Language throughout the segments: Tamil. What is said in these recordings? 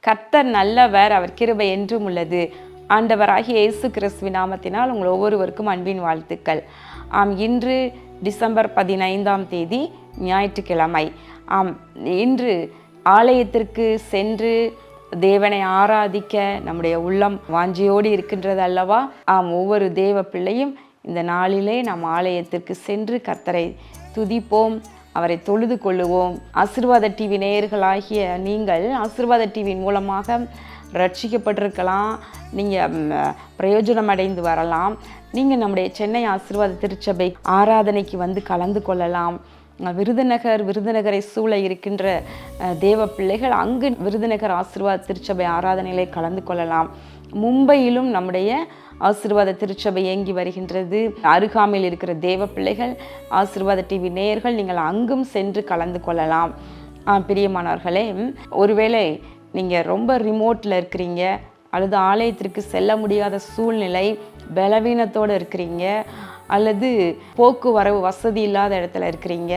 கர்த்தர் நல்லவர், அவர் கிருபை என்றும் உள்ளது. ஆண்டவராகிய இயேசு கிறிஸ்துவின் நாமத்தினால் உங்கள் ஒவ்வொருவருக்கும் அன்பின் வாழ்த்துக்கள். இன்று டிசம்பர் 15 ஞாயிற்றுக்கிழமை. இன்று ஆலயத்திற்கு சென்று தேவனை ஆராதிக்க நம்முடைய உள்ளம் வாஞ்சியோடு இருக்கின்றது அல்லவா? ஒவ்வொரு தேவ பிள்ளையும் இந்த நாளிலே நாம் ஆலயத்திற்கு சென்று கர்த்தரை துதிப்போம், அவரை தொழுது கொள்ளுவோம். ஆசீர்வாத டிவி நேயர்களாகிய நீங்கள் ஆசீர்வாத டிவியின் மூலமாக ரட்சிக்கப்பட்டிருக்கலாம், நீங்கள் பிரயோஜனம் அடைந்து வரலாம். நீங்கள் நம்முடைய சென்னை ஆசீர்வாத திருச்சபை ஆராதனைக்கு வந்து கலந்து கொள்ளலாம். விருதுநகரை சூழ இருக்கின்ற தேவ பிள்ளைகள் அங்கு விருதுநகர் ஆசீர்வாத திருச்சபை ஆராதனைகளை கலந்து கொள்ளலாம். மும்பையிலும் நம்முடைய ஆசீர்வாத திருச்சபை இயங்கி வருகின்றது. அருகாமையில் இருக்கிற தேவ பிள்ளைகள், ஆசீர்வாத டிவி நேயர்கள், நீங்கள் அங்கும் சென்று கலந்து கொள்ளலாம். பிரியமானவர்களே, ஒருவேளை நீங்கள் ரொம்ப ரிமோட்டில் இருக்கிறீங்க அல்லது ஆலயத்திற்கு செல்ல முடியாத சூழ்நிலை, பலவீனத்தோடு இருக்கிறீங்க அல்லது போக்குவரவு வசதி இல்லாத இடத்துல இருக்கிறீங்க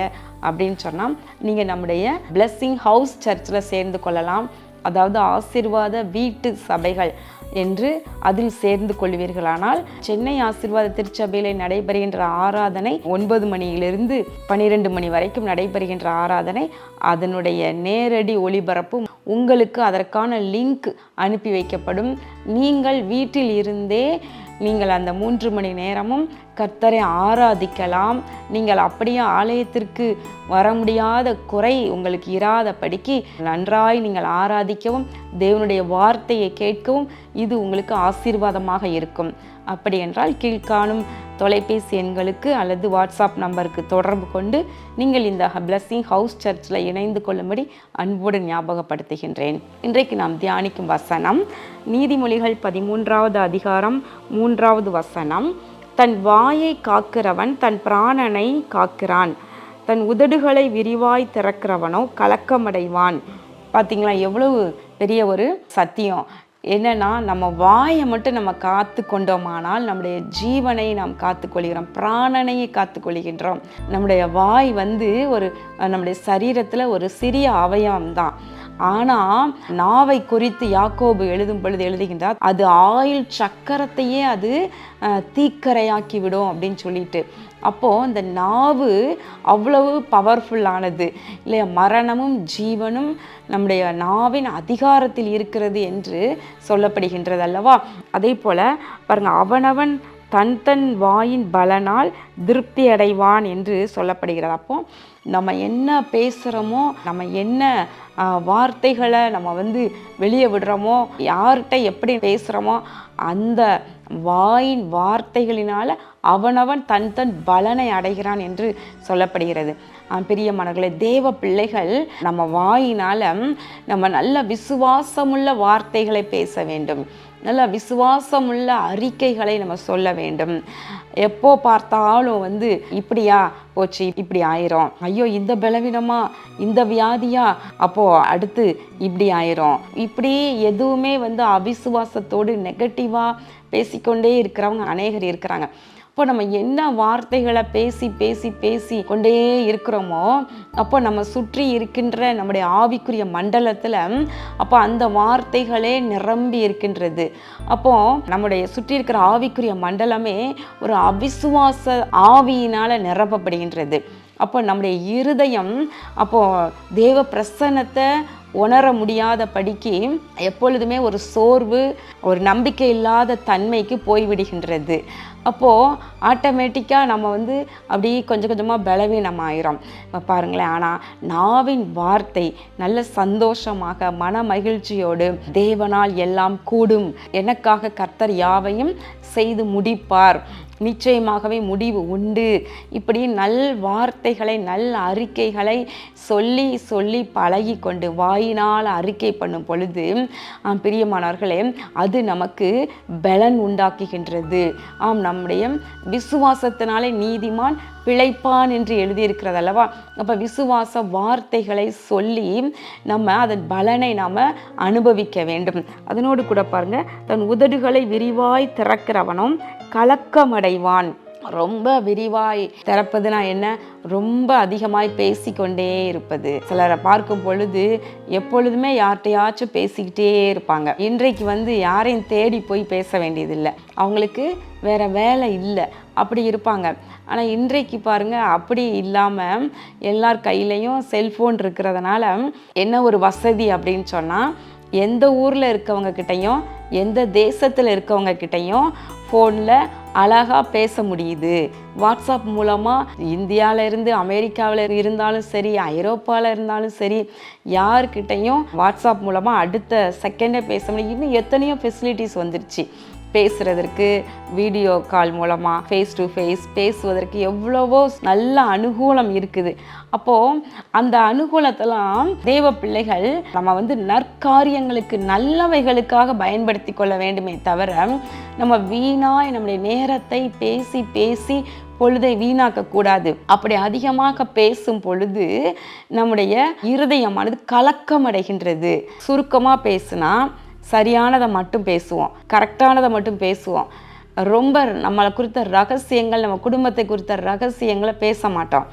அப்படின்னு சொன்னால் நீங்கள் நம்முடைய பிளெஸ்ஸிங் ஹவுஸ் சர்ச்சில் சேர்ந்து கொள்ளலாம். அதாவது ஆசீர்வாத வீட்டு சபைகள் என்று அதில் சேர்ந்து கொள்வீர்களானால், சென்னை ஆசீர்வாத திருச்சபையில் நடைபெறுகின்ற ஆராதனை 9 மணியிலிருந்து 12 மணி வரைக்கும் நடைபெறுகின்ற ஆராதனை, அதனுடைய நேரடி ஒளிபரப்பு உங்களுக்கு அதற்கான லிங்க் அனுப்பி வைக்கப்படும். நீங்கள் வீட்டில் இருந்தே நீங்கள் அந்த 3 மணி நேரமும் கர்த்தரை ஆராதிக்கலாம். நீங்கள் அப்படியே ஆலயத்திற்கு வர முடியாத குறை உங்களுக்கு இராதபடிக்கு நன்றாய் நீங்கள் ஆராதிக்கவும் தேவனுடைய வார்த்தையை கேட்கவும் இது உங்களுக்கு ஆசீர்வாதமாக இருக்கும். அப்படி என்றால் கீழ்காணும் தொலைபேசி எண்களுக்கு அல்லது வாட்ஸ்அப் நம்பருக்கு தொடர்பு கொண்டு நீங்கள் இந்த பிளெஸ்ஸிங் ஹவுஸ் சர்ச்சில் இணைந்து கொள்ளும்படி அன்போடு ஞாபகப்படுத்துகின்றேன். இன்றைக்கு நாம் தியானிக்கும் வசனம் நீதிமொழிகள் 13வது அதிகாரம் 3வது வசனம். தன் வாயை காக்கிறவன் தன் பிராணனை காக்கிறான், தன் உதடுகளை விரிவாய் திறக்கிறவனோ கலக்கமடைவான். பார்த்தீங்களா, எவ்வளவு பெரிய ஒரு சத்தியம். என்னன்னா, நம்ம வாயை மட்டும் நம்ம காத்து கொண்டோமானால் நம்முடைய ஜீவனை நாம் காத்துக்கொள்கிறோம், பிராணனையை காத்துக்கொள்கின்றோம். நம்முடைய வாய் நம்முடைய சரீரத்தில் ஒரு சிறிய அவயவம் தான். ஆனால் நாவை குறித்து யாக்கோபு எழுதும் பொழுது எழுதுகின்றார், அது ஆயுள் சக்கரத்தையே அது தீக்கரையாக்கி விடும் அப்படின்னு சொல்லிட்டு. அப்போது இந்த நாவு அவ்வளவு பவர்ஃபுல்லானது இல்லையா? மரணமும் ஜீவனும் நம்முடைய நாவின் அதிகாரத்தில் இருக்கிறது என்று சொல்லப்படுகின்றது அல்லவா? அதே போல் பாருங்கள், அவனவன் தன் வாயின் பலனால் திருப்தி அடைவான் என்று சொல்லப்படுகிறது. அப்போ நம்ம என்ன பேசுகிறோமோ, நம்ம என்ன வார்த்தைகளை நம்ம வெளியே விடுறோமோ, யார்கிட்ட எப்படி பேசுகிறோமோ, அந்த வாயின் வார்த்தைகளினால் அவனவன் தன் பலனை அடைகிறான் என்று சொல்லப்படுகிறது. பிரியமானவர்களே, தேவ பிள்ளைகள் நம்ம வாயினால் நம்ம நல்ல விசுவாசமுள்ள வார்த்தைகளை பேச வேண்டும், நல்ல விசுவாசமுள்ள அறிக்கைகளை நம்ம சொல்ல வேண்டும். எப்போ பார்த்தாலும் இப்படியா போச்சு, இப்படி ஆயிரும், ஐயோ இந்த பலவீனமா, இந்த வியாதியா, அப்போ அடுத்து இப்படி ஆயிரும், இப்படி எதுவுமே அவிசுவாசத்தோடு நெகட்டிவாக பேசிக்கொண்டே இருக்கிறவங்க அநேகர் இருக்கிறாங்க. அப்போ நம்ம என்ன வார்த்தைகளை பேசி பேசி பேசி கொண்டே இருக்கிறோமோ, அப்போ நம்ம சுற்றி இருக்கின்ற நம்முடைய ஆவிக்குரிய மண்டலத்தில் அப்போ அந்த வார்த்தைகளே நிரம்பி இருக்கின்றது. அப்போ நம்முடைய சுற்றி இருக்கிற ஆவிக்குரிய மண்டலமே ஒரு அவிசுவாச ஆவியினால் நிரப்பப்படுகின்றது. அப்போ நம்முடைய இருதயம் தேவ பிரசன்னத்தை உணர முடியாத படிக்கு எப்பொழுதுமே ஒரு சோர்வு, ஒரு நம்பிக்கை இல்லாத தன்மைக்கு போய்விடுகின்றது. அப்போது ஆட்டோமேட்டிக்காக நம்ம அப்படி கொஞ்சம் கொஞ்சமாக பலவீனமாயிரும். பாருங்களேன், ஆனால் நாவின் வார்த்தை நல்ல சந்தோஷமாக மன மகிழ்ச்சியோடு, தேவனால் எல்லாம் கூடும், எனக்காக கர்த்தர் யாவையும் செய்து முடிப்பார், நிச்சயமாகவே முடிவு உண்டு, இப்படி நல் வார்த்தைகளை நல் அறிக்கைகளை சொல்லி சொல்லி பழகி கொண்டு வாயினால் அறிக்கை பண்ணும் பொழுது பிரியமானவர்களே, அது நமக்கு பலன் உண்டாக்குகின்றது. நம்முடைய விசுவாசத்தினாலே நீதிமான் பிழைப்பான் என்று எழுதியிருக்கிறது அல்லவா? அப்போ விசுவாச வார்த்தைகளை சொல்லி நம்ம அதன் பலனை நாம் அனுபவிக்க வேண்டும். அதனோடு கூட பாருங்க, தன் உதடுகளை விரிவாய் திறக்கிறவனும் கலக்கமடைவான். ரொம்ப விரிவாய் திறப்பதுனா என்ன, ரொம்ப அதிகமாய் பேசிக்கொண்டே இருப்பது. சிலரை பார்க்கும் பொழுது எப்பொழுதுமே யார்கிட்டையாச்சும் பேசிக்கிட்டே இருப்பாங்க. இன்றைக்கு யாரையும் தேடி போய் பேச வேண்டியதில்லை, அவங்களுக்கு வேற வேலை இல்லை, அப்படி இருப்பாங்க. ஆனால் இன்றைக்கு பாருங்க, அப்படி இல்லாமல் எல்லார் கையிலையும் செல்ஃபோன் இருக்கிறதுனால என்ன ஒரு வசதி அப்படின்னு சொன்னால், எந்த ஊரில் இருக்கவங்க கிட்டையும் எந்த தேசத்தில் இருக்கவங்க கிட்டையும் ஃபோனில் அழகாக பேச முடியுது. வாட்ஸ்அப் மூலமாக இந்தியாவில் இருந்து அமெரிக்காவில் இருந்தாலும் சரி, ஐரோப்பாவில் இருந்தாலும் சரி, யார்கிட்டையும் வாட்ஸ்அப் மூலமாக அடுத்த செகண்டே பேச முடியும். இன்னும் எத்தனையோ ஃபெசிலிட்டிஸ் வந்துருச்சு. பேசுகிறதற்கு வீடியோ கால் மூலமாக ஃபேஸ் டு ஃபேஸ் பேசுவதற்கு எவ்வளவோ நல்ல அனுகூலம் இருக்குது. அப்போது அந்த அனுகூலத்தெல்லாம் தேவ பிள்ளைகள் நம்ம நற்காரியங்களுக்கு நல்லவைகளுக்காக பயன்படுத்தி கொள்ள வேண்டுமே தவிர, நம்ம வீணாய் நம்முடைய நேரத்தை பேசி பேசி பொழுதை வீணாக்க கூடாது. அப்படி அதிகமாக பேசும் பொழுது நம்முடைய இருதயமானது கலக்கம் அடைகின்றது. சுருக்கமாக பேசுனா சரியானதை மட்டும் பேசுவோம், கரெக்டானதை மட்டும் பேசுவோம். ரொம்ப நம்மளை குறித்த ரகசியங்கள், நம்ம குடும்பத்தை குறித்த ரகசியங்களை பேச மாட்டோம்.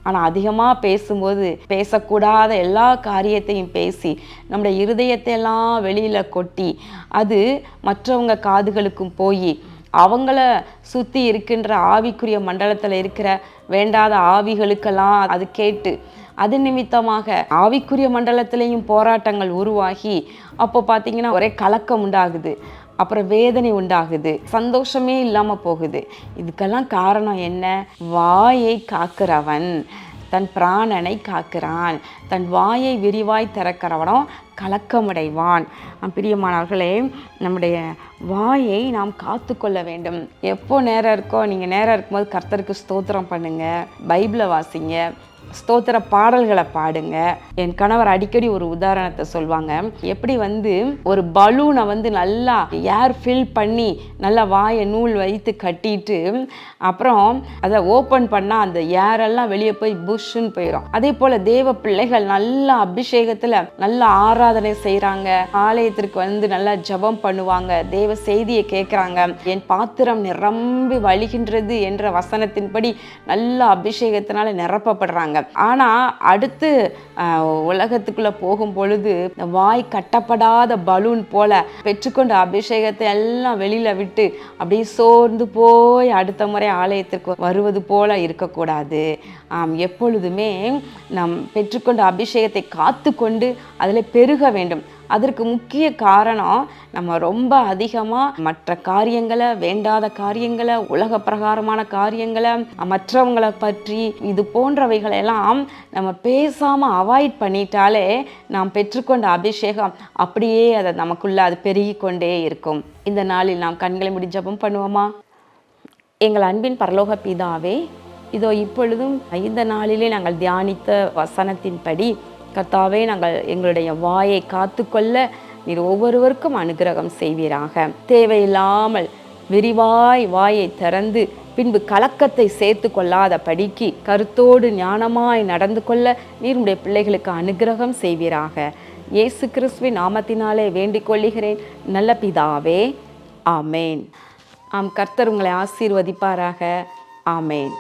ஆனால் அதிகமாக பேசும்போது பேசக்கூடாத எல்லா காரியத்தையும் பேசி நம்முடைய இருதயத்தையெல்லாம் வெளியில் கொட்டி அது மற்றவங்க காதுகளுக்கும் போய் அவங்கள சுற்றி இருக்கின்ற ஆவிக்குரிய மண்டலத்தில் இருக்கிற வேண்டாத ஆவிகளுக்கெல்லாம் அது கேட்டு அது நிமித்தமாக ஆவிக்குரிய மண்டலத்திலையும் போராட்டங்கள் உருவாகி அப்போ பார்த்தீங்கன்னா ஒரே கலக்கம் உண்டாகுது, அப்புறம் வேதனை உண்டாகுது, சந்தோஷமே இல்லாமல் போகுது. இதுக்கெல்லாம் காரணம் என்ன? வாயை காக்கிறவன் தன் பிராணனை காக்கிறான், தன் வாயை விரிவாய் திறக்கிறவனோ கலக்கமடைவான். பிரியமானவர்களே, நம்முடைய வாயை நாம் காத்து கொள்ள வேண்டும். எப்போ நேரம் இருக்கோ, நீங்கள் நேரம் இருக்கும்போது கர்த்தருக்கு ஸ்தோத்திரம் பண்ணுங்கள், பைபிளை வாசிங்க, ஸ்தோத்திர பாடல்களை பாடுங்க. என் கணவர் அடிக்கடி ஒரு உதாரணத்தை சொல்வாங்க. எப்படி ஒரு பலூனை நல்லா ஏர் ஃபில் பண்ணி நல்லா வாயை நூல் வைத்து கட்டிட்டு அப்புறம் அதை ஓப்பன் பண்ணால் அந்த ஏரெல்லாம் வெளியே போய் புஷ்ஷுன்னு போயிடும். அதே போல் தேவ பிள்ளைகள் நல்லா அபிஷேகத்தில் நல்லா ஆராதனை செய்கிறாங்க, ஆலயத்திற்கு நல்லா ஜபம் பண்ணுவாங்க, தேவ செய்தியை கேட்குறாங்க, என் பாத்திரம் நிரம்பி வழிகின்றது என்ற வசனத்தின்படி நல்லா அபிஷேகத்தினால நிரப்பப்படுறாங்க. ஆனால் அடுத்து உலகத்துக்குள்ளே போகும் பொழுது வாய் கட்டப்படாத பலூன் போல பெற்றுக்கொண்ட அபிஷேகத்தை எல்லாம் வெளியில் விட்டு அப்படியே சோர்ந்து போய் அடுத்த முறை ஆலயத்திற்கு வருவது போல இருக்கக்கூடாது. எப்பொழுதுமே நாம் பெற்றுக்கொண்ட அபிஷேகத்தை காத்து கொண்டு அதில் பெருக வேண்டும். அதற்கு முக்கிய காரணம், நம்ம ரொம்ப அதிகமாக மற்ற காரியங்களை, வேண்டாத காரியங்களை, உலக பிரகாரமான காரியங்களை, மற்றவங்களை பற்றி இது போன்றவைகளெல்லாம் நம்ம பேசாமல் அவாய்ட் பண்ணிட்டாலே நாம் பெற்றுக்கொண்ட அபிஷேகம் அப்படியே அதை நமக்குள்ள அது பெருகி கொண்டே இருக்கும். இந்த நாளில் நாம் கண்களை மூடி ஜெபம் பண்ணுவோமா? எங்கள் அன்பின் பரலோக பிதாவே, இதோ இப்பொழுதும் இந்த நாளிலே நாங்கள் தியானித்த வசனத்தின்படி கர்த்தாவே, நாங்கள் எங்களுடைய வாயை காத்துக்கொள்ள நீர் ஒவ்வொருவருக்கும் அனுகிரகம் செய்வீராக. தேவையில்லாமல் விரிவாய் வாயை திறந்து பின்பு கலக்கத்தை சேர்த்து கொள்ளாத படிக்கு கருத்தோடு ஞானமாய் நடந்து கொள்ள நீர் உடைய பிள்ளைகளுக்கு அனுகிரகம் செய்வீராக. இயேசு கிறிஸ்துவின் நாமத்தினாலே வேண்டிக் கொள்ளுகிறேன் நல்ல பிதாவே, ஆமேன். கர்த்தர் உங்களை ஆசீர்வதிப்பாராக. ஆமேன்.